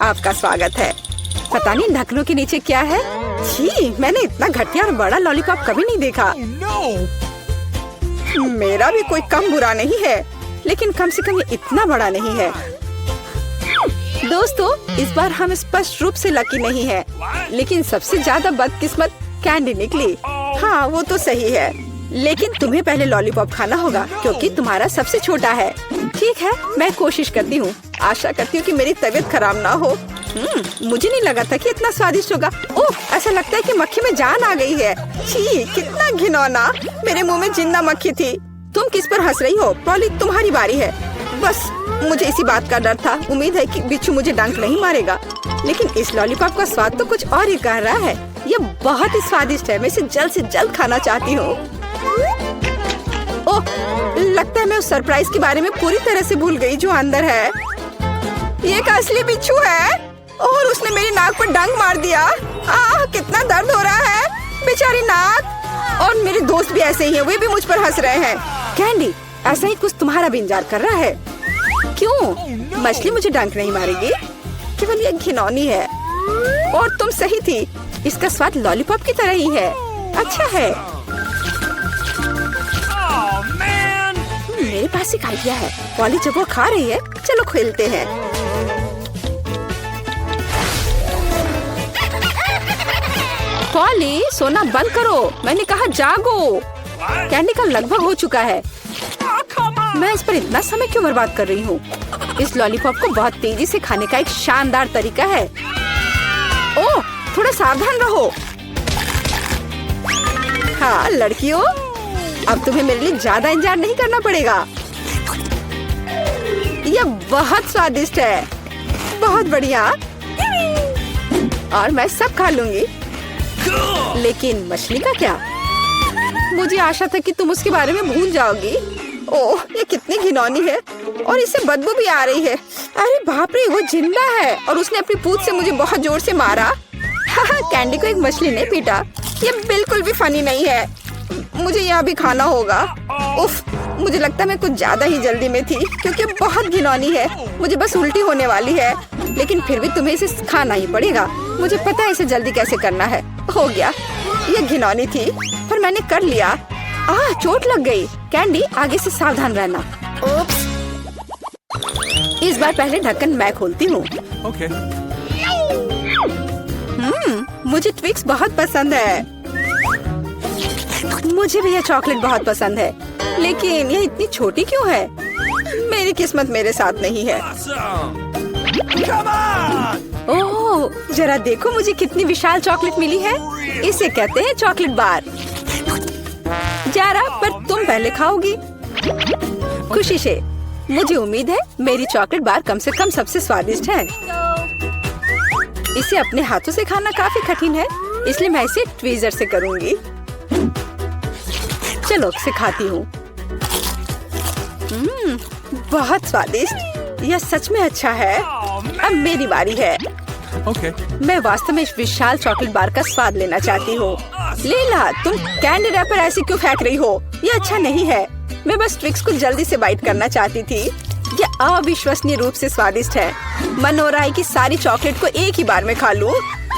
आपका स्वागत है। पता नहीं ढक्कनों के नीचे क्या है। छी, मैंने इतना घटिया और बड़ा लॉलीपॉप कभी नहीं देखा। मेरा भी कोई कम बुरा नहीं है, लेकिन कम से कम ये इतना बड़ा नहीं है। दोस्तों, इस बार हम स्पष्ट रूप से लकी नहीं है, लेकिन सबसे ज्यादा बदकिस्मत कैंडी निकली। हाँ, वो तो सही है, लेकिन तुम्हें पहले लॉलीपॉप खाना होगा क्योंकि तुम्हारा सबसे छोटा है। ठीक है, मैं कोशिश करती हूँ। आशा करती हूँ कि मेरी तबीयत खराब ना हो। मुझे नहीं लगा था कि इतना स्वादिष्ट होगा। ओह, ऐसा लगता है कि मक्खी में जान आ गई है। छी, कितना घिनौना। मेरे मुंह में जिंदा मक्खी थी। तुम किस पर हंस रही हो? पॉली, तुम्हारी बारी है। बस मुझे इसी बात का डर था। उम्मीद है कि बिच्छू मुझे डंक नहीं मारेगा। लेकिन इस लॉलीपॉप का स्वाद तो कुछ और ही कह रहा है। ये बहुत ही स्वादिष्ट है। मैं इसे जल्द से जल्द खाना चाहती हूँ। ओह, लगता है मैं उस सरप्राइज के बारे में पूरी तरह से भूल गई जो अंदर है। ये एक असली बिच्छू है और उसने मेरी नाक पर डंक मार दिया। कितना दर्द हो रहा है, बेचारी नाक। और मेरे दोस्त भी ऐसे ही हैं, वे भी मुझ पर हंस रहे हैं। कैंडी, ऐसा ही कुछ तुम्हारा भी इंतजार कर रहा है। क्यों? मछली मुझे डंक नहीं मारेगी, केवल ये घिनौनी है। और तुम सही थी, इसका स्वाद लॉलीपॉप की तरह ही है। अच्छा है। मेरे पास एक आइडिया है। पॉली जब वो खा रही है, चलो खेलते हैं। पॉली, सोना बंद करो। मैंने कहा जागो। कैंडी का लगभग हो चुका है। मैं इस पर इतना समय क्यों बर्बाद कर रही हूँ? इस लॉलीपॉप को बहुत तेजी से खाने का एक शानदार तरीका है। ओह, थोड़ा सावधान रहो। हाँ लड़कियों, अब तुम्हें मेरे लिए ज्यादा इंतजार नहीं करना पड़ेगा। यह बहुत स्वादिष्ट है, बहुत बढ़िया। और मैं सब खा लूंगी। लेकिन मछली का क्या? मुझे आशा था कि तुम उसके बारे में भूल जाओगी। ओह, ये कितनी घिनौनी है और इससे बदबू भी आ रही है। अरे बाप रे, वो जिंदा है और उसने अपनी पूंछ से मुझे बहुत जोर से मारा। कैंडी को एक मछली ने पीटा। ये बिल्कुल भी फनी नहीं है। मुझे यह भी खाना होगा। उफ, मुझे लगता है मैं कुछ ज्यादा ही जल्दी में थी क्योंकि बहुत घिनौनी है। मुझे बस उल्टी होने वाली है, लेकिन फिर भी तुम्हें इसे खाना ही पड़ेगा। मुझे पता है इसे जल्दी कैसे करना है। हो गया। ये घिनौनी थी पर मैंने कर लिया। चोट लग गई। कैंडी, आगे से सावधान रहना। उप्स। इस बार पहले ढक्कन मैं खोलती हूँ। Okay. मुझे ट्विक्स बहुत पसंद है। मुझे भी यह चॉकलेट बहुत पसंद है, लेकिन यह इतनी छोटी क्यों है? मेरी किस्मत मेरे साथ नहीं है। Come on! ओह, जरा देखो मुझे कितनी विशाल चॉकलेट मिली है। इसे कहते हैं चॉकलेट बार। जरा, पर तुम पहले खाओगी। खुशी से। मुझे उम्मीद है मेरी चॉकलेट बार कम से कम सबसे स्वादिष्ट है। इसे अपने हाथों से खाना काफी कठिन है, इसलिए मैं इसे ट्वीजर से करूंगी। चलो सिखाती हूँ। बहुत स्वादिष्ट। यह सच में अच्छा है। अब मेरी बारी है। Okay. मैं वास्तव में इस विशाल चॉकलेट बार का स्वाद लेना चाहती हूँ। लीला, तुम कैंडी रैपर ऐसे क्यों फेंक रही हो? ये अच्छा नहीं है। मैं बस ट्विक्स को जल्दी से बाइट करना चाहती थी। ये अविश्वसनीय रूप से स्वादिष्ट है। मन हो रहा है कि सारी चॉकलेट को एक ही बार में खा लूं।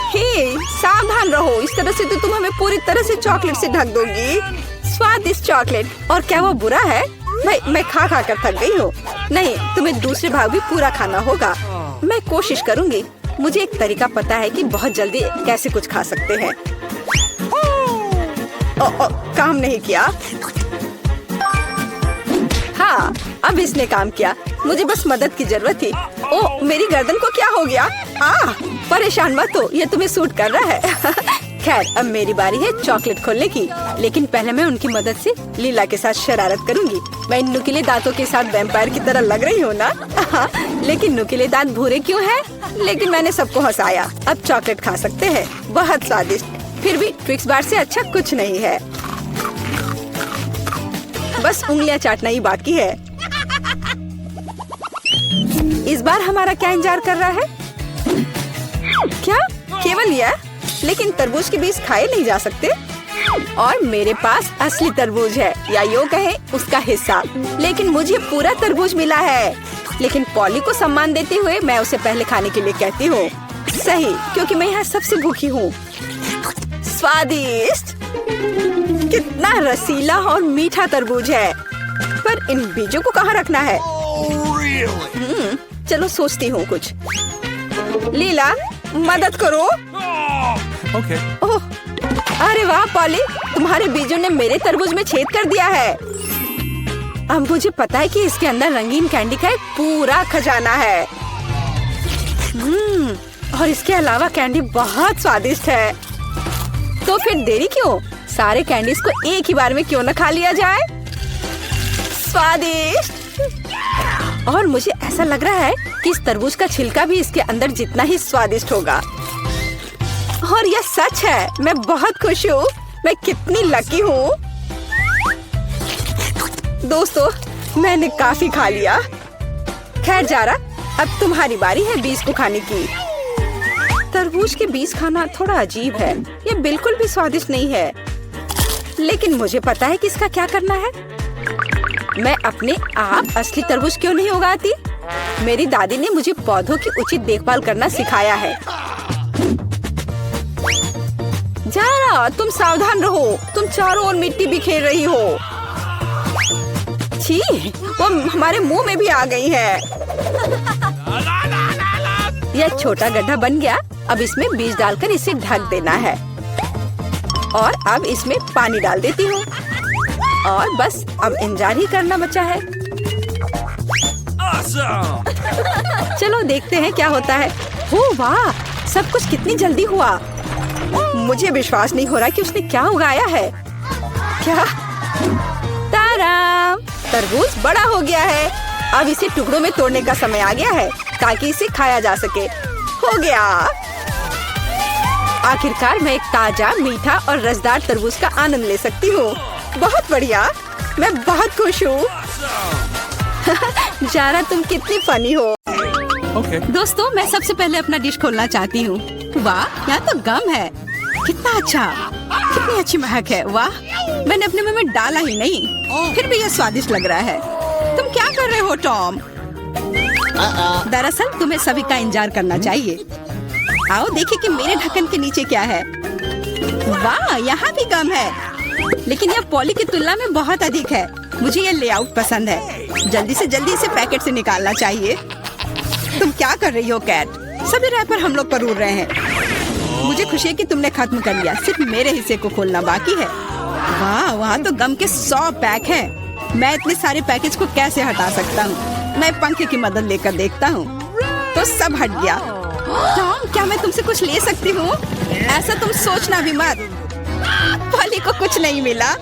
हे, सावधान रहो, इस तरह से तो तुम हमें पूरी तरह से चॉकलेट से ढक दोगी। स्वादिष्ट चॉकलेट। और क्या वो बुरा है? मैं खा खा कर थक गई हूँ। नहीं, तुम्हें दूसरे भाग भी पूरा खाना होगा। मैं कोशिश करूंगी। मुझे एक तरीका पता है कि बहुत जल्दी कैसे कुछ खा सकते हैं। काम नहीं किया। हाँ, अब इसने काम किया। मुझे बस मदद की जरूरत थी। ओह, मेरी गर्दन को क्या हो गया? परेशान मत हो, ये तुम्हें सूट कर रहा है। खैर, अब मेरी बारी है चॉकलेट खोलने की, लेकिन पहले मैं उनकी मदद से लीला के साथ शरारत करूंगी। मैं इन नुकीले दांतों के साथ वैम्पायर की तरह लग रही हूँ ना? लेकिन नुकीले दांत भूरे क्यों हैं? लेकिन मैंने सबको हंसाया। अब चॉकलेट खा सकते हैं। बहुत स्वादिष्ट। फिर भी ट्विक्स बार से अच्छा कुछ नहीं है। बस उंगलियां चाटना ही बाकी है। इस बार हमारा क्या इंतजार कर रहा है? क्या केवल यह? लेकिन तरबूज के बीज खाए नहीं जा सकते। और मेरे पास असली तरबूज है, या यूं कहें उसका हिस्सा। लेकिन मुझे पूरा तरबूज मिला है। लेकिन पॉली को सम्मान देते हुए मैं उसे पहले खाने के लिए कहती हूँ। सही, क्योंकि मैं यहाँ सबसे भूखी हूँ। स्वादिष्ट! कितना रसीला और मीठा तरबूज है। पर इन बीजों को कहाँ रखना है? Really? चलो सोचती हूँ कुछ। लीला, मदद करो। Okay. ओह, अरे वाह पॉली, तुम्हारे बीजों ने मेरे तरबूज में छेद कर दिया है। अब मुझे पता है कि इसके अंदर रंगीन कैंडी का एक पूरा खजाना है। और इसके अलावा कैंडी बहुत स्वादिष्ट है। तो फिर देरी क्यों? सारे कैंडीज को एक ही बार में क्यों न खा लिया जाए? स्वादिष्ट! और मुझे ऐसा लग रहा है कि इस तरबूज का छिलका भी इसके अंदर जितना ही स्वादिष्ट होगा। और यह सच है। मैं बहुत खुश हूँ। मैं कितनी लकी हूँ। दोस्तों, मैंने काफी खा लिया। खैर जारा, अब तुम्हारी बारी है बीज को खाने की। तरबूज के बीज खाना थोड़ा अजीब है। ये बिल्कुल भी स्वादिष्ट नहीं है। लेकिन मुझे पता है कि इसका क्या करना है। मैं अपने आप असली तरबूज क्यों नहीं उगाती? मेरी दादी ने मुझे पौधों की उचित देखभाल करना सिखाया है। जारा, तुम सावधान रहो। तुम चारों ओर मिट्टी बिखेर रही हो। छी, वो हमारे मुंह में भी आ गई है। यह छोटा गड्ढा बन गया। अब इसमें बीज डालकर इसे ढक देना है। और अब इसमें पानी डाल देती हूँ। और बस अब इंतजार ही करना बचा है। Awesome! चलो देखते हैं क्या होता है। हो वाह, सब कुछ कितनी जल्दी हुआ। मुझे विश्वास नहीं हो रहा कि उसने क्या उगाया है। क्या? ताराम! तरबूज बड़ा हो गया है। अब इसे टुकड़ों में तोड़ने का समय आ गया है ताकि इसे खाया जा सके। हो गया। आखिरकार मैं एक ताजा, मीठा और रसदार तरबूज का आनंद ले सकती हूँ। बहुत बढ़िया। मैं बहुत खुश हूँ। जारा, तुम कितनी फनी हो। Okay. दोस्तों, मैं सबसे पहले अपना डिश खोलना चाहती हूँ। वाह, यहाँ तो गम है। कितना अच्छा, कितनी अच्छी महक है। वाह, मैंने अपने मुंह में डाला ही नहीं, फिर भी यह स्वादिष्ट लग रहा है। तुम क्या कर रहे हो टॉम? दरअसल तुम्हें सभी का इंतजार करना चाहिए। आओ देखिए कि मेरे ढक्कन के नीचे क्या है। वाह, यहाँ भी गम है, लेकिन यह पॉली की तुलना में बहुत अधिक है। मुझे यह लेआउट पसंद है। जल्दी से जल्दी इसे पैकेट से निकालना चाहिए। तुम क्या कर रही हो कैट? सभी रैपर हम लोग पर उड़ रहे हैं। मुझे खुशी है कि तुमने खत्म कर लिया। सिर्फ मेरे हिस्से को खोलना बाकी है। वाह, वहाँ तो गम के 100 पैक हैं। मैं इतने सारे पैकेज को कैसे हटा सकता हूँ? मैं पंखे की मदद लेकर देखता हूँ। तो सब हट गया। टॉम, क्या मैं तुमसे कुछ ले सकती हूँ? ऐसा तुम सोचना भी मत। पॉली को कुछ नहीं मिला।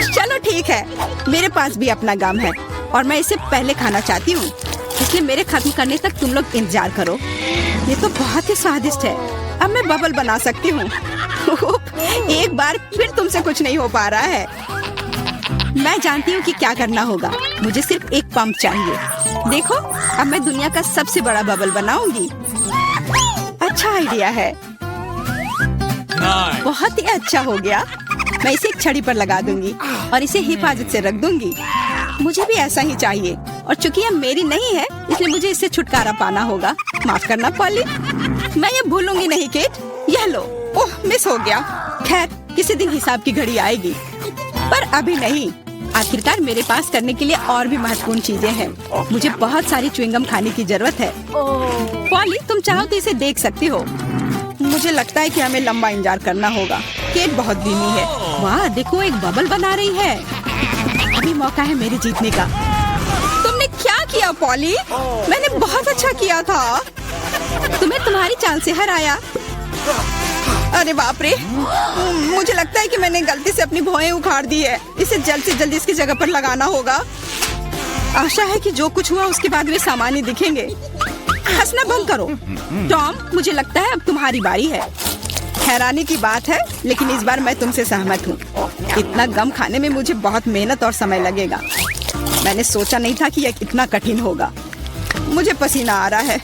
चलो ठीक है, मेरे पास भी अपना गम है और मैं इसे पहले खाना चाहती हूँ, इसलिए मेरे खत्म करने तक तुम लोग इंतजार करो। ये तो बहुत ही स्वादिष्ट है। अब मैं बबल बना सकती हूँ। एक बार फिर तुमसे कुछ नहीं हो पा रहा है। मैं जानती हूँ कि क्या करना होगा। मुझे सिर्फ एक पंप चाहिए। देखो, अब मैं दुनिया का सबसे बड़ा बबल बनाऊंगी। अच्छा आइडिया है। Nice. बहुत ही अच्छा हो गया। मैं इसे एक छड़ी पर लगा दूंगी और इसे हिफाजत से रख दूंगी। मुझे भी ऐसा ही चाहिए। और चूंकि यह मेरी नहीं है, इसलिए मुझे इससे छुटकारा पाना होगा। माफ करना पॉली, मैं ये भूलूंगी नहीं केट। यह लो। ओह, मिस हो गया। खैर, किसी दिन हिसाब की घड़ी आएगी, पर अभी नहीं। आखिरकार मेरे पास करने के लिए और भी महत्वपूर्ण चीजें हैं। मुझे बहुत सारी च्युइंगम खाने की जरूरत है। पॉली, तुम चाहो तो इसे देख सकती हो। मुझे लगता है कि हमें लंबा इंतजार करना होगा। केट बहुत धीमी है। वाह, देखो, एक बबल बना रही है। अभी मौका है मेरे जीतने का। तुमने क्या किया पॉली? मैंने बहुत अच्छा किया था। तुम्हें तुम्हारी चाल से हराया। अरे बाप रे, मुझे लगता है कि मैंने गलती से अपनी भौहें उखाड़ दी है। इसे जल्द से जल्द इसकी जगह पर लगाना होगा। आशा है कि जो कुछ हुआ उसके बाद वे सामान्य दिखेंगे। हंसना बंद करो। टॉम, मुझे लगता है अब तुम्हारी बारी है। हैरानी की बात है, लेकिन इस बार मैं तुमसे सहमत हूँ। इतना गम खाने में मुझे बहुत मेहनत और समय लगेगा। मैंने सोचा नहीं था कि यह इतना कठिन होगा। मुझे पसीना आ रहा है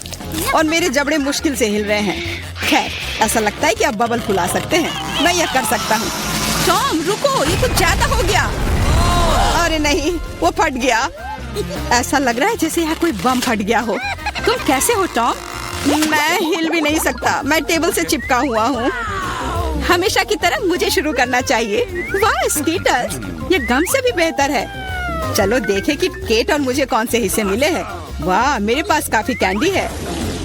और मेरे जबड़े मुश्किल से हिल रहे हैं। खैर, ऐसा लगता है कि अब बबल फुला सकते हैं। मैं यह कर सकता हूँ। टॉम रुको, ये कुछ ज्यादा हो गया। अरे नहीं, वो फट गया। ऐसा लग रहा है जैसे यहाँ कोई बम फट गया हो। तुम कैसे हो टॉम? मैं हिल भी नहीं सकता, मैं टेबल से चिपका हुआ हूँ। हमेशा की तरह मुझे शुरू करना चाहिए। वाह स्कीटर्स, ये गम से भी बेहतर है। चलो देखें कि केट और मुझे कौन से हिस्से मिले हैं। वाह, मेरे पास काफी कैंडी है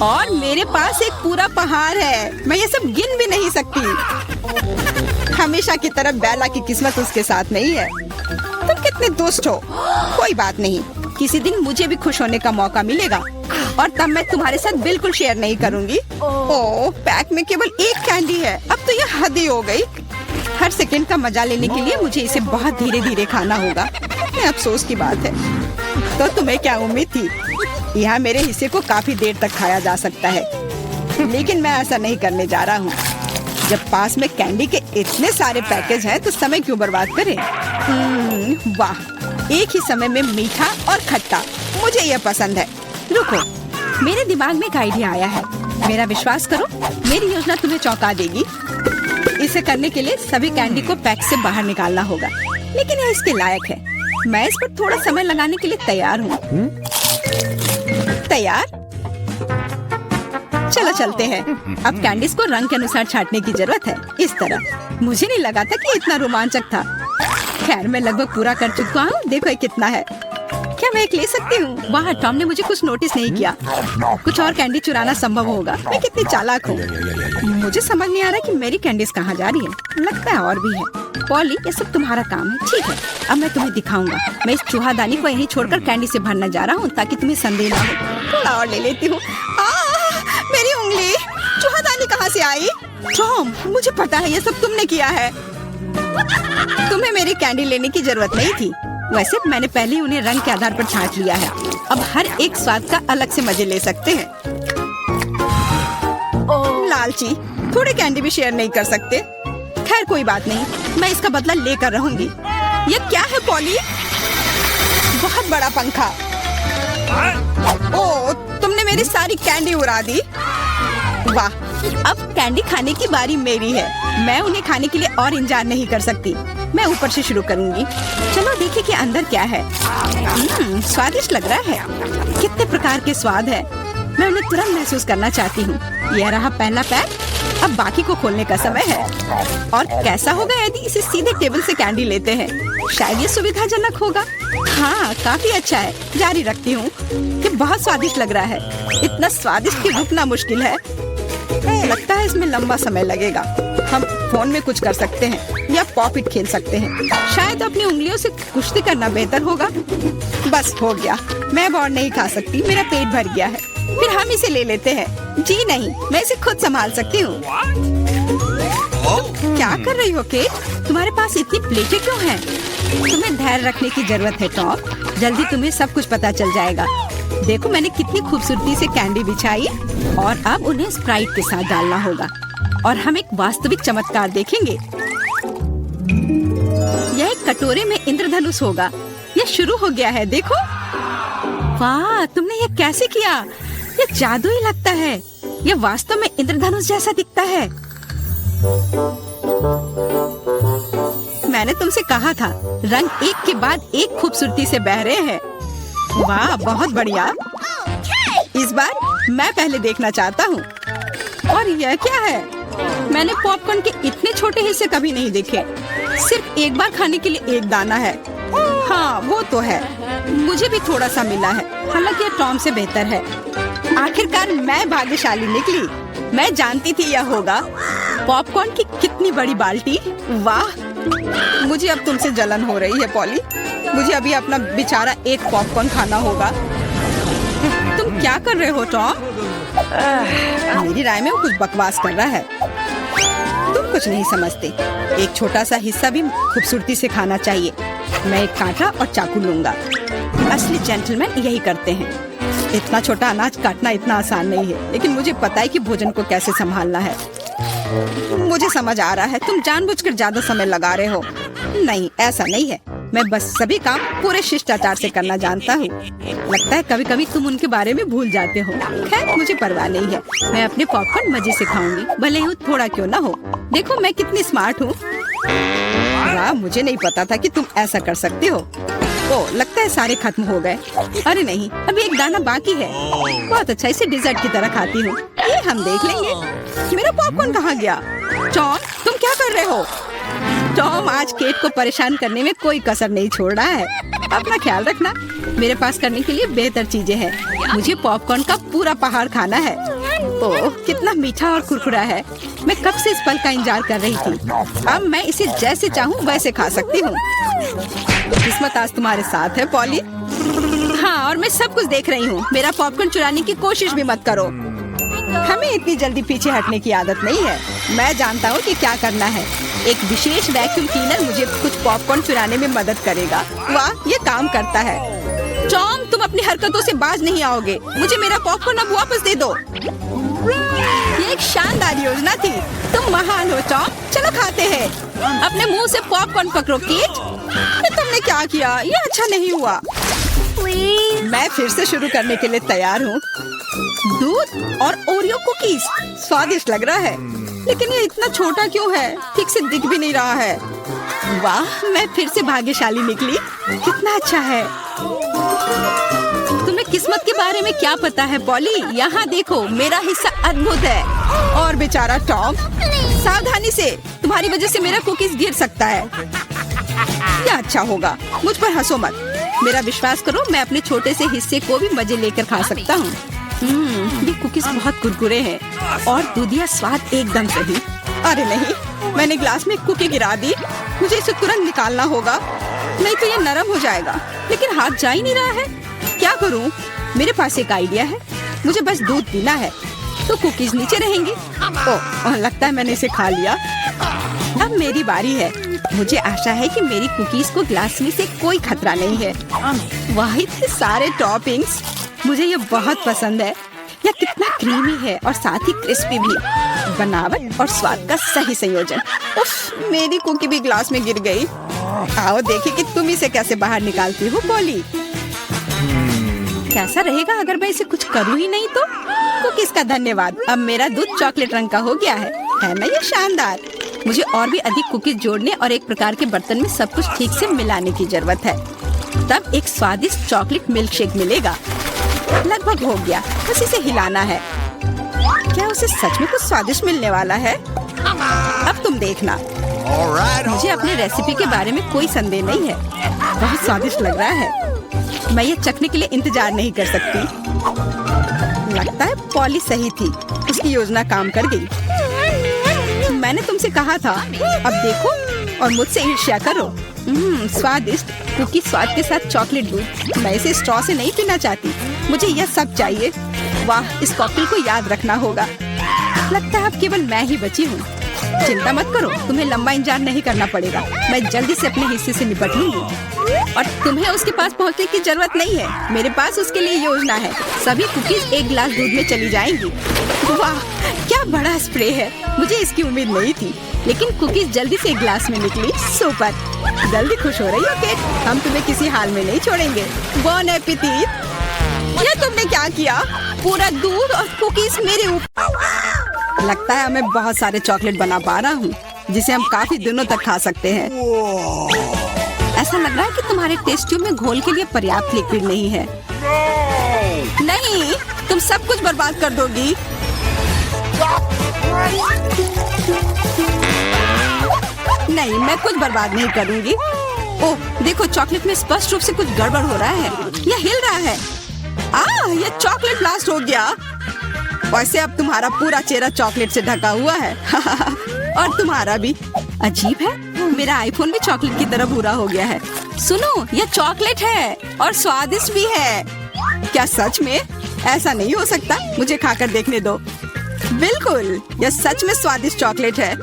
और मेरे पास एक पूरा पहाड़ है। मैं ये सब गिन भी नहीं सकती। हमेशा की तरह बेला की किस्मत उसके साथ नहीं है। तुम कितने दुष्ट हो। कोई बात नहीं, किसी दिन मुझे भी खुश होने का मौका मिलेगा और तब मैं तुम्हारे साथ बिल्कुल शेयर नहीं करूंगी। ओह, पैक में केवल एक कैंडी है। अब तो ये हद ही हो गई। हर सेकंड का मजा लेने के लिए मुझे इसे बहुत धीरे धीरे खाना होगा। ये अफसोस की बात है। तो तुम्हें क्या उम्मीद थी? यहाँ मेरे हिस्से को काफी देर तक खाया जा सकता है, लेकिन मैं ऐसा नहीं करने जा रहा हूँ। जब पास में कैंडी के इतने सारे पैकेज हैं, तो समय क्यों बर्बाद करें? वाह, एक ही समय में मीठा और खट्टा, मुझे यह पसंद है। रुको, मेरे दिमाग में एक आइडिया आया है। मेरा विश्वास करो, मेरी योजना तुम्हें चौंका देगी। इसे करने के लिए सभी कैंडी को पैक से बाहर निकालना होगा, लेकिन यह इसके लायक है। मैं इस पर थोड़ा समय लगाने के लिए तैयार हूँ। तैयार? चलो चलते हैं। अब कैंडीज को रंग के अनुसार छांटने की जरूरत है। इस तरह। मुझे नहीं लगा था कि इतना रोमांचक था। खैर, मैं लगभग पूरा कर चुका हूँ। देखो ये कितना है। क्या मैं एक ले सकती हूँ? वाह, टॉम ने मुझे कुछ नोटिस नहीं किया। कुछ और कैंडी चुराना संभव होगा। मैं कितनी चालाक हूँ। मुझे समझ नहीं आ रहा कि मेरी कैंडीज कहाँ जा रही है। लगता है और भी है। पॉली, ये सब तुम्हारा काम है। ठीक है, अब मैं तुम्हें दिखाऊंगा। मैं इस चूहादानी को यहीं छोड़कर कैंडी से भरने जा रहा हूँ, ताकि तुम्हें संदेह ना हो। थोड़ा और ले लेती हूँ। मेरी उंगली! चूहादानी कहाँ से आई? टॉम, मुझे पता है ये सब तुमने किया है। तुम्हें मेरी कैंडी लेने की जरूरत नहीं थी। वैसे मैंने पहले ही उन्हें रंग के आधार पर छांट लिया है। अब हर एक स्वाद का अलग से मजे ले सकते हैं। लालची, थोड़े कैंडी भी शेयर नहीं कर सकते। खैर कोई बात नहीं, मैं इसका बदला लेकर रहूंगी। ये क्या है पॉली? बहुत बड़ा पंखा। ओह, तुमने मेरी सारी कैंडी उड़ा दी। वाह, अब कैंडी खाने की बारी मेरी है। मैं उन्हें खाने के लिए और इंतजार नहीं कर सकती। मैं ऊपर से शुरू करूंगी। चलो देखें कि अंदर क्या है। स्वादिष्ट लग रहा है। कितने प्रकार के स्वाद है। मैं उन्हें तुरंत महसूस करना चाहती हूँ। यह रहा पहला पैक। अब बाकी को खोलने का समय है। और कैसा होगा यदि इसे सीधे टेबल से कैंडी लेते हैं? शायद ये सुविधाजनक होगा। हाँ, काफी अच्छा है। जारी रखती हूँ। ये बहुत स्वादिष्ट लग रहा है। इतना स्वादिष्ट कि रुकना मुश्किल है। लगता है इसमें लंबा समय लगेगा। हम फोन में कुछ कर सकते हैं या पॉपिट खेल सकते हैं। शायद अपनी उंगलियों से कुश्ती करना बेहतर होगा। बस हो गया। मैं अब और नहीं खा सकती। मेरा पेट भर गया है। फिर हम इसे ले लेते हैं। जी नहीं, मैं इसे खुद संभाल सकती हूँ। क्या कर रही हो केट? तुम्हारे पास इतनी प्लेटें क्यों हैं? तुम्हें धैर्य रखने की जरूरत है टॉम। जल्दी तुम्हें सब कुछ पता चल जाएगा। देखो मैंने कितनी खूबसूरती से कैंडी बिछाई और अब उन्हें स्प्राइट के साथ डालना होगा और हम एक वास्तविक चमत्कार देखेंगे। यह एक कटोरे में इंद्रधनुष होगा। यह शुरू हो गया है। देखो, वाह, तुमने ये कैसे किया? ये जादू ही लगता है। ये वास्तव में इंद्रधनुष जैसा दिखता है। मैंने तुमसे कहा था, रंग एक के बाद एक खूबसूरती से बह रहे हैं। वाह, बहुत बढ़िया। इस बार मैं पहले देखना चाहता हूँ। और यह क्या है? मैंने पॉपकॉर्न के इतने छोटे हिस्से कभी नहीं देखे। सिर्फ एक बार खाने के लिए एक दाना है। हाँ, वो तो है। मुझे भी थोड़ा सा मिला है, हालांकि यह टॉम से बेहतर है। आखिरकार मैं भाग्यशाली निकली। मैं जानती थी यह होगा। पॉपकॉर्न की कितनी बड़ी बाल्टी। वाह, मुझे अब तुमसे जलन हो रही है पॉली। मुझे अभी अपना बेचारा एक पॉपकॉर्न खाना होगा। तुम क्या कर रहे हो टॉम? मेरी राय में वो कुछ बकवास कर रहा है। तुम कुछ नहीं समझते। एक छोटा सा हिस्सा भी खूबसूरती से खाना चाहिए। मैं एक कांटा और चाकू लूंगा। असली जेंटलमैन यही करते हैं। इतना छोटा अनाज काटना इतना आसान नहीं है, लेकिन मुझे पता है कि भोजन को कैसे संभालना है। मुझे समझ आ रहा है, तुम जानबूझकर ज्यादा समय लगा रहे हो। नहीं, ऐसा नहीं है। मैं बस सभी काम पूरे शिष्टाचार से करना जानता हूँ। लगता है कभी कभी तुम उनके बारे में भूल जाते हो। खैर, मुझे परवाह नहीं है। मैं अपने पॉपकॉर्न मजे से खाऊंगी, भले ही थोड़ा क्यों ना हो। देखो मैं कितनी स्मार्ट हूँ। वाह, मुझे नहीं पता था कि तुम ऐसा कर सकते हो। ओ, लगता है सारे खत्म हो गए। अरे नहीं, अभी एक दाना बाकी है। बहुत अच्छा, इसे डिजर्ट की तरह खाती हूँ। ये हम देख लेंगे। मेरा पॉपकॉर्न कहाँ गया? टॉम, तुम क्या कर रहे हो? टॉम आज केट को परेशान करने में कोई कसर नहीं छोड़ रहा है। अपना ख्याल रखना। मेरे पास करने के लिए बेहतर चीजें हैं। मुझे पॉपकॉर्न का पूरा पहाड़ खाना है। ओह, कितना मीठा और कुरकुरा है। मैं कब से इस पल का इंतजार कर रही थी। अब मैं इसे जैसे चाहूँ वैसे खा सकती हूँ। किस्मत आज तुम्हारे साथ है पॉली। हाँ, और मैं सब कुछ देख रही हूँ। मेरा पॉपकॉर्न चुराने की कोशिश भी मत करो। हमें इतनी जल्दी पीछे हटने की आदत नहीं है। मैं जानता हूँ कि क्या करना है। एक विशेष वैक्यूम क्लीनर मुझे कुछ पॉपकॉर्न चुराने में मदद करेगा। वाह, ये काम करता है। टॉम, तुम अपनी हरकतों से बाज नहीं आओगे। मुझे मेरा पॉपकॉर्न अब वापस दे दो। ये एक शानदार योजना थी। तुम महान हो टॉम। चलो खाते हैं। अपने मुंह से पॉपकॉर्न पकड़ो केट। तुमने क्या किया? ये अच्छा नहीं हुआ। मैं फिर से शुरू करने के लिए तैयार हूँ। दूध और ओरियो कुकीज स्वादिष्ट लग रहा है, लेकिन ये इतना छोटा क्यों है? ठीक से दिख भी नहीं रहा है। वाह, मैं फिर से भाग्यशाली निकली। कितना अच्छा है। तुम्हें किस्मत के बारे में क्या पता है पॉली? यहाँ देखो, मेरा हिस्सा अद्भुत है। और बेचारा टॉम, सावधानी से, तुम्हारी वजह से मेरा कुकीज गिर सकता है। क्या अच्छा होगा। मुझ पर हंसो मत। मेरा विश्वास करो, मैं अपने छोटे से हिस्से को भी मजे लेकर खा सकता हूँ। ये कुकीज बहुत कुरकुरे हैं और दूधिया स्वाद एकदम सही। अरे नहीं, मैंने ग्लास में कुकी गिरा दी। मुझे इसे तुरंत निकालना होगा, नहीं तो ये नरम हो जाएगा। लेकिन हाथ जा ही नहीं रहा है। क्या करूं? मेरे पास एक आइडिया है। मुझे बस दूध पीना है, तो कुकीज नीचे रहेंगी। ओह, लगता है मैंने इसे खा लिया। अब मेरी बारी है। मुझे आशा है कि मेरी कुकीज को ग्लास में से कोई खतरा नहीं है। वाह, इतने सारे टॉपिंग्स। मुझे ये बहुत पसंद है। यह कितना क्रीमी है और साथ ही क्रिस्पी भी। बनावट और स्वाद का सही संयोजन। उफ, मेरी कुकी भी ग्लास में गिर गई। आओ देखें कि तुम इसे कैसे बाहर निकालती हो पॉली। कैसा रहेगा अगर मैं इसे कुछ करूँ ही नहीं तो? कुकीज का धन्यवाद। अब मेरा दूध चॉकलेट रंग का हो गया है ना? ये शानदार। मुझे और भी अधिक कुकीज जोड़ने और एक प्रकार के बर्तन में सब कुछ ठीक से मिलाने की जरूरत है। तब एक स्वादिष्ट चॉकलेट मिल्क शेक मिलेगा। लगभग हो गया, बस इसे हिलाना है। क्या उसे सच में कुछ स्वादिष्ट मिलने वाला है? अब तुम देखना। मुझे अपने रेसिपी के बारे में कोई संदेह नहीं है। बहुत स्वादिष्ट लग रहा है। मैं ये चखने के लिए इंतजार नहीं कर सकती। लगता है पॉली सही थी। उसकी योजना काम कर गई। मैंने तुमसे कहा था। अब देखो और मुझसे ईर्ष्या करो। स्वादिष्ट कुकी स्वाद के साथ चॉकलेट दूध। मैं इसे स्ट्रॉ से नहीं पीना चाहती। मुझे यह सब चाहिए। वाह, इस कॉकटेल को याद रखना होगा। लगता है अब केवल मैं ही बची हूँ। चिंता मत करो, तुम्हें लंबा इंतजार नहीं करना पड़ेगा। मैं जल्दी से अपने हिस्से से निपट लूंगी और तुम्हें उसके पास पहुँचने की जरूरत नहीं है। मेरे पास उसके लिए योजना है। सभी कुकीज एक गिलास दूध में चली जाएंगी। वाह, क्या बड़ा स्प्रे है। मुझे इसकी उम्मीद नहीं थी, लेकिन कुकीज जल्दी से एक गिलास में निकली। सुपर। जल्दी खुश हो रही हो केट? हम तुम्हें किसी हाल में नहीं छोड़ेंगे। बॉन एपेटिट। ये तुमने क्या किया? पूरा दूध और कुकीज मेरे ऊपर। लगता है मैं बहुत सारे चॉकलेट बना पा रहा हूँ, जिसे हम काफी दिनों तक खा सकते हैं। ऐसा लग रहा है कि तुम्हारे टेस्ट ट्यूब में घोल के लिए पर्याप्त लिक्विड नहीं है। नहीं, तुम सब कुछ बर्बाद कर दोगी। नहीं, मैं कुछ बर्बाद नहीं करूंगी। ओह, देखो, चॉकलेट में स्पष्ट रूप से कुछ गड़बड़ हो रहा है। यह हिल रहा है। यह चॉकलेट ब्लास्ट हो गया। वैसे अब तुम्हारा पूरा चेहरा चॉकलेट से ढका हुआ है। और तुम्हारा भी। अजीब है, मेरा आईफोन भी चॉकलेट की तरह भूरा हो गया है। सुनो, यह चॉकलेट है और स्वादिष्ट भी है। क्या सच में? ऐसा नहीं हो सकता। मुझे खाकर देखने दो। बिल्कुल, यह सच में स्वादिष्ट चॉकलेट है।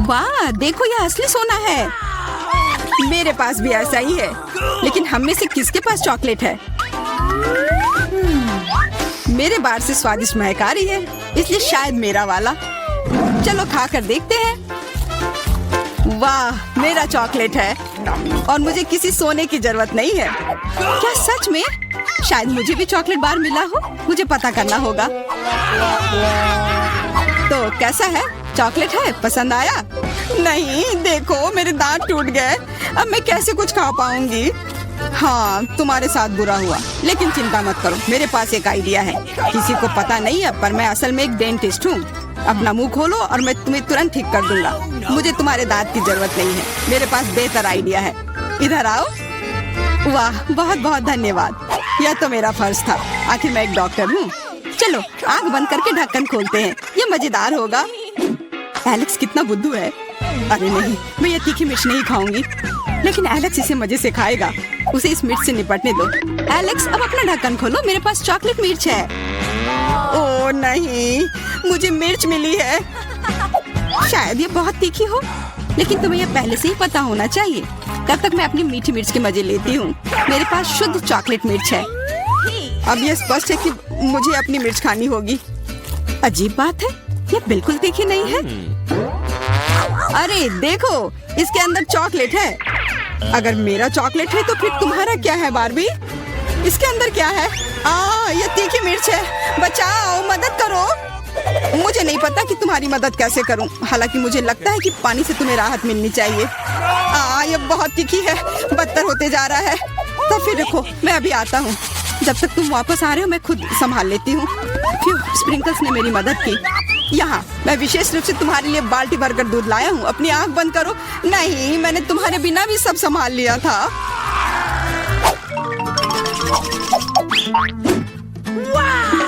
वाह, देखो, यह असली सोना है। मेरे पास भी ऐसा ही है, लेकिन हम में से किसके पास चॉकलेट है? मेरे बार से स्वादिष्ट महक आ रही है, इसलिए शायद मेरा वाला। चलो खा कर देखते हैं। वाह, मेरा चॉकलेट है और मुझे किसी सोने की जरूरत नहीं है। क्या सच में? शायद मुझे भी चॉकलेट बार मिला हो। मुझे पता करना होगा। तो कैसा है? चॉकलेट है? पसंद आया? नहीं, देखो मेरे दांत टूट गए। अब मैं कैसे कुछ खा पाऊंगी? हाँ, तुम्हारे साथ बुरा हुआ, लेकिन चिंता मत करो, मेरे पास एक आइडिया है। किसी को पता नहीं है, पर मैं असल में एक डेंटिस्ट हूँ। अपना मुंह खोलो और मैं तुम्हें तुरंत ठीक कर दूंगा। मुझे तुम्हारे दांत की जरूरत नहीं है, मेरे पास बेहतर आइडिया है। इधर आओ। वाह, बहुत बहुत धन्यवाद। यह तो मेरा फर्ज था, आखिर मैं एक डॉक्टर हूँ। चलो आँख बंद करके ढक्कन खोलते हैं, ये मजेदार होगा। एलेक्स कितना बुद्धू है। अरे नहीं, मैं ये तीखी मिर्च नहीं खाऊंगी, लेकिन एलेक्स इसे मजे से खाएगा। उसे इस मिर्च से निपटने दो। एलेक्स, अब अपना ढक्कन खोलो, मेरे पास चॉकलेट मिर्च है। ओह नहीं, मुझे मिर्च मिली है। शायद ये बहुत तीखी हो, लेकिन तुम्हें यह पहले से ही पता होना चाहिए। तब तक मैं अपनी मीठी मिर्च के मजे लेती हूँ। मेरे पास शुद्ध चॉकलेट मिर्च है। अब यह स्पष्ट है कि मुझे अपनी मिर्च खानी होगी। अजीब बात है, ये बिल्कुल तीखी नहीं है। अरे देखो, इसके अंदर चॉकलेट है। अगर मेरा चॉकलेट है तो फिर तुम्हारा क्या है बार्बी? इसके अंदर क्या है? ये तीखी मिर्च है। बचाओ, मदद करो। मुझे नहीं पता कि तुम्हारी मदद कैसे करूं। हालांकि मुझे लगता है कि पानी से तुम्हें राहत मिलनी चाहिए। ये बहुत तीखी है, बदतर होते जा रहा है। तो फिर रखो, मैं अभी आता हूँ। जब तक तुम वापस आ रहे हो मैं खुद संभाल लेती हूँ। स्प्रिंकल्स ने मेरी मदद की। यहाँ मैं विशेष रूप से तुम्हारे लिए बाल्टी भरकर दूध लाया हूँ। अपनी आँख बंद करो। नहीं, मैंने तुम्हारे बिना भी सब संभाल लिया था।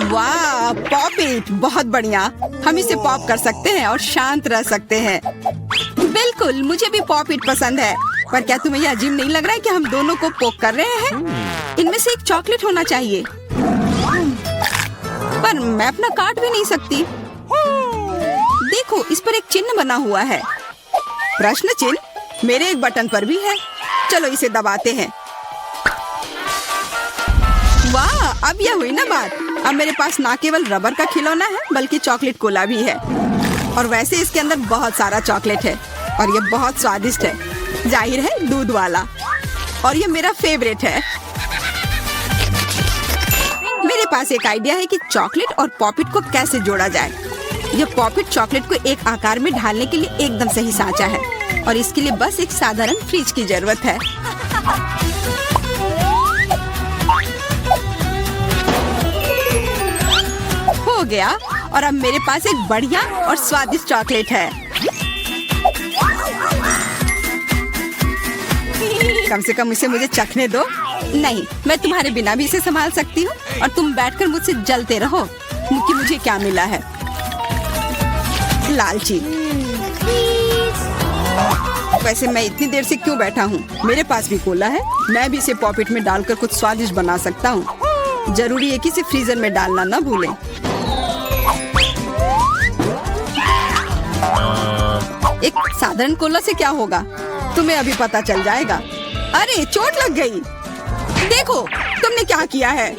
वाह, पॉप इट, बहुत बढ़िया। हम इसे पॉप कर सकते हैं और शांत रह सकते हैं। बिल्कुल, मुझे भी पॉप इट पसंद है। पर क्या तुम्हें यह अजीब नहीं लग रहा है कि हम दोनों को पोक कर रहे हैं? इनमें से एक चॉकलेट होना चाहिए, पर मैं अपना काट भी नहीं सकती। देखो, इस पर एक चिन्ह बना हुआ है। प्रश्न चिन्ह मेरे एक बटन पर भी है। चलो इसे दबाते हैं। वाह, अब यह हुई ना बात। अब मेरे पास ना केवल रबर का खिलौना है, बल्कि चॉकलेट कोला भी है। और वैसे इसके अंदर बहुत सारा चॉकलेट है और यह बहुत स्वादिष्ट है। जाहिर है, दूध वाला। और यह मेरा फेवरेट है। मेरे पास एक आइडिया है कि चॉकलेट और पॉपिट को कैसे जोड़ा जाए। यह पॉपिट चॉकलेट को एक आकार में ढालने के लिए एकदम सही सांचा है, और इसके लिए बस एक साधारण फ्रिज की जरूरत है। हो गया, और अब मेरे पास एक बढ़िया और स्वादिष्ट चॉकलेट है। कम से कम इसे मुझे चखने दो। नहीं, मैं तुम्हारे बिना भी इसे संभाल सकती हूँ, और तुम बैठकर मुझसे जलते रहो कि मुझे क्या मिला है। लालची। वैसे मैं इतनी देर से क्यों बैठा हूँ? मेरे पास भी कोला है। मैं भी इसे पॉकेट में डालकर कुछ स्वादिष्ट बना सकता हूँ। जरूरी है कि इसे फ्रीजर में डालना न भूलें। एक साधारण कोला से क्या होगा, तुम्हें अभी पता चल जाएगा। अरे, चोट लग गई। देखो तुमने क्या किया है।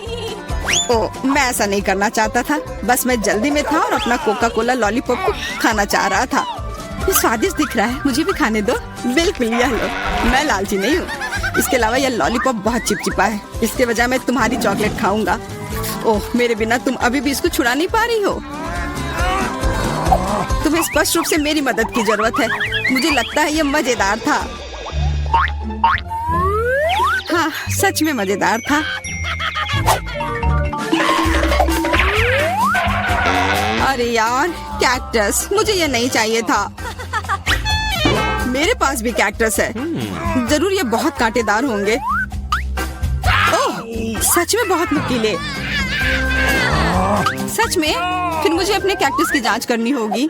ओह, मैं ऐसा नहीं करना चाहता था। बस मैं जल्दी में था और अपना कोका कोला लॉलीपॉप को खाना चाह रहा था। ये स्वादिष्ट दिख रहा है, मुझे भी खाने दो। बिल्कुल, यह लो। मैं लालची नहीं हूँ। इसके अलावा यह लॉलीपॉप बहुत चिपचिपा है। इसके बजाय मैं तुम्हारी चॉकलेट खाऊंगा। ओह, मेरे बिना तुम अभी भी इसको छुड़ा नहीं पा रही हो। तुम्हें स्पष्ट रूप से मेरी मदद की जरूरत है। मुझे लगता है यह मजेदार था। हाँ, सच में मजेदार था। अरे यार, कैक्टस, मुझे ये नहीं चाहिए था। मेरे पास भी कैक्टस है। जरूर ये बहुत कांटेदार होंगे। ओह, सच में बहुत नुकीले। सच में? फिर मुझे अपने कैक्टस की जांच करनी होगी।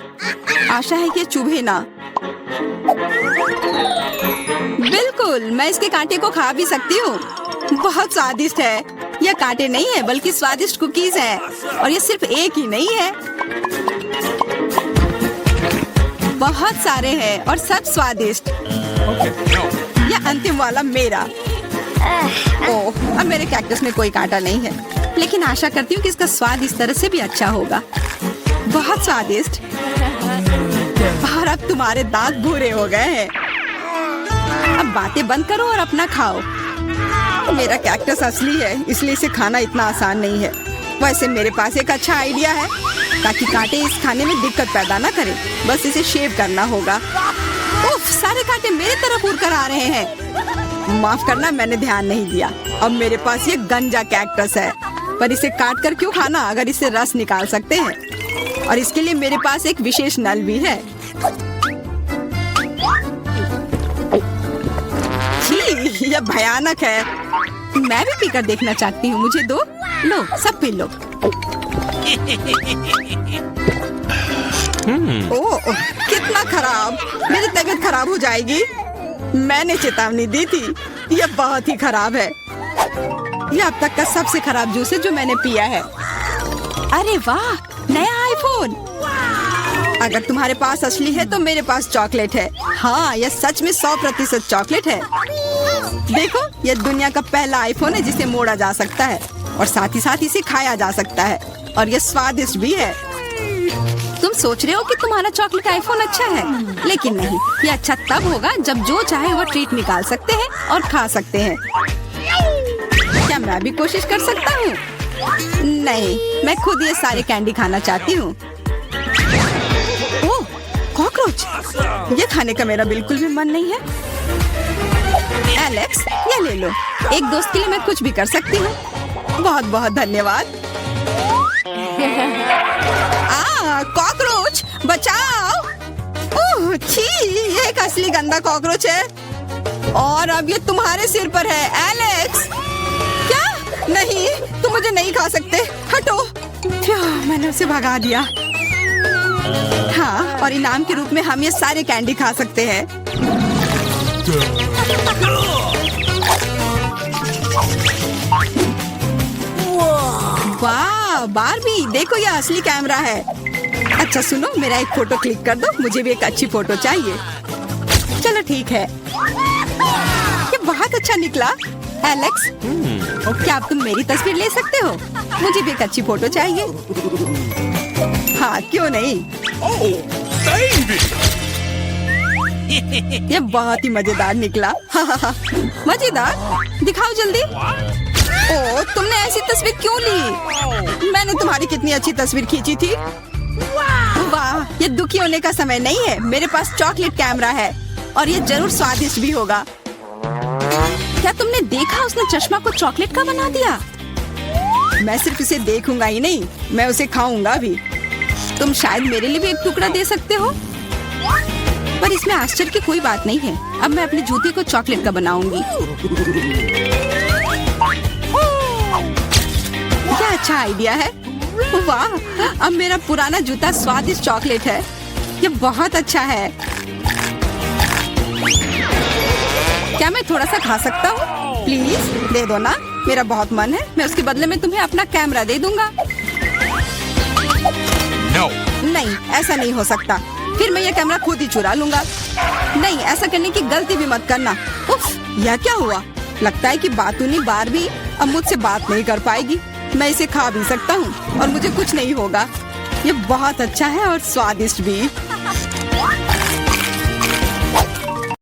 आशा है कि ये चुभे ना। बिल्कुल, मैं इसके कांटे को खा भी सकती हूँ। बहुत स्वादिष्ट है। यह कांटे नहीं है, बल्कि स्वादिष्ट कुकीज है। और ये सिर्फ एक ही नहीं है, बहुत सारे हैं और सब स्वादिष्ट। यह अंतिम वाला मेरा। ओह, अब मेरे कैक्टस में कोई कांटा नहीं है, लेकिन आशा करती हूँ कि इसका स्वाद इस तरह से भी अच्छा होगा। बहुत स्वादिष्ट। और अब तुम्हारे दांत भूरे हो गए हैं। अब बातें बंद करो और अपना खाओ। मेरा कैक्टस असली है, इसलिए इसे खाना इतना आसान नहीं है। वैसे मेरे पास एक अच्छा आइडिया है। ताकि कांटे इस खाने में दिक्कत पैदा ना करें। बस इसे शेव करना होगा। उफ, सारे कांटे मेरे तरफ उड़ कर आ रहे हैं। माफ करना, मैंने ध्यान नहीं दिया। अब मेरे पास ये गंजा कैक्टस है, पर इसे काट कर क्यों खाना अगर इससे रस निकाल सकते हैं। और इसके लिए मेरे पास एक विशेष नल भी है। छी, यह भयानक है। मैं भी पीकर देखना चाहती हूँ। मुझे दो। लो, सब पी लो। ओह, कितना खराब। मेरी तबीयत खराब हो जाएगी। मैंने चेतावनी दी थी। यह बहुत ही खराब है। यह अब तक का सबसे खराब जूस है जो मैंने पिया है। अरे वाह, नया आईफोन। अगर तुम्हारे पास असली है तो मेरे पास चॉकलेट है। हाँ, यह सच में 100% चॉकलेट है। देखो, यह दुनिया का पहला आईफोन है जिसे मोड़ा जा सकता है और साथ ही साथ इसे खाया जा सकता है, और यह स्वादिष्ट भी है। तुम सोच रहे हो कि तुम्हारा चॉकलेट आईफोन अच्छा है, लेकिन नहीं। यह अच्छा तब होगा जब जो चाहे वो ट्रीट निकाल सकते हैं और खा सकते हैं। क्या मैं भी कोशिश कर सकता हूँ? नहीं, मैं खुद ये सारे कैंडी खाना चाहती हूँ। ओह, कॉकरोच। ये खाने का मेरा बिल्कुल भी मन नहीं है। एलेक्स, ये ले लो। एक दोस्त के लिए मैं कुछ भी कर सकती हूँ। बहुत बहुत धन्यवाद। कॉकरोच, बचाओ। ओह, छी, ये एक असली गंदा कॉकरोच है और अब ये तुम्हारे सिर पर है। एलेक्स, क्या? नहीं, तुम मुझे नहीं खा सकते। हटो। मैंने उसे भगा दिया। हाँ, और इनाम के रूप में हम ये सारे कैंडी खा सकते हैं। वाह, बारबी, देखो यह असली कैमरा है। अच्छा सुनो, मेरा एक फोटो क्लिक कर दो। मुझे भी एक अच्छी फोटो चाहिए। चलो ठीक है। ये बहुत अच्छा निकला। एलेक्स, क्या अब तुम मेरी तस्वीर ले सकते हो? मुझे भी एक अच्छी फोटो चाहिए। हाँ, क्यों नहीं। ये बहुत ही मजेदार निकला। मजेदार? दिखाओ जल्दी। ओह, तुमने ऐसी तस्वीर क्यों ली? मैंने तुम्हारी कितनी अच्छी तस्वीर खींची थी। वाह, ये दुखी होने का समय नहीं है। मेरे पास चॉकलेट कैमरा है और ये जरूर स्वादिष्ट भी होगा। क्या तुमने देखा, उसने चश्मा को चॉकलेट का बना दिया। मैं सिर्फ इसे देखूंगा ही नहीं, मैं उसे खाऊंगा भी। तुम शायद मेरे लिए भी एक टुकड़ा दे सकते हो, पर इसमें आश्चर्य की कोई बात नहीं है। अब मैं अपने जूते को चॉकलेट का बनाऊंगी। क्या अच्छा आइडिया है। वाह, अब मेरा पुराना जूता स्वादिष्ट चॉकलेट है। ये बहुत अच्छा है। क्या मैं थोड़ा सा खा सकता हूँ? प्लीज दे दो ना, मेरा बहुत मन है। मैं उसके बदले में तुम्हें अपना कैमरा दे दूंगा। No. नहीं, ऐसा नहीं हो सकता। फिर मैं ये कैमरा खुद ही चुरा लूंगा। नहीं, ऐसा करने की गलती भी मत करना। उफ, यह क्या हुआ? लगता है कि बातूनी बारबी अब मुझसे बात नहीं कर पाएगी। मैं इसे खा भी सकता हूँ और मुझे कुछ नहीं होगा। ये बहुत अच्छा है और स्वादिष्ट भी।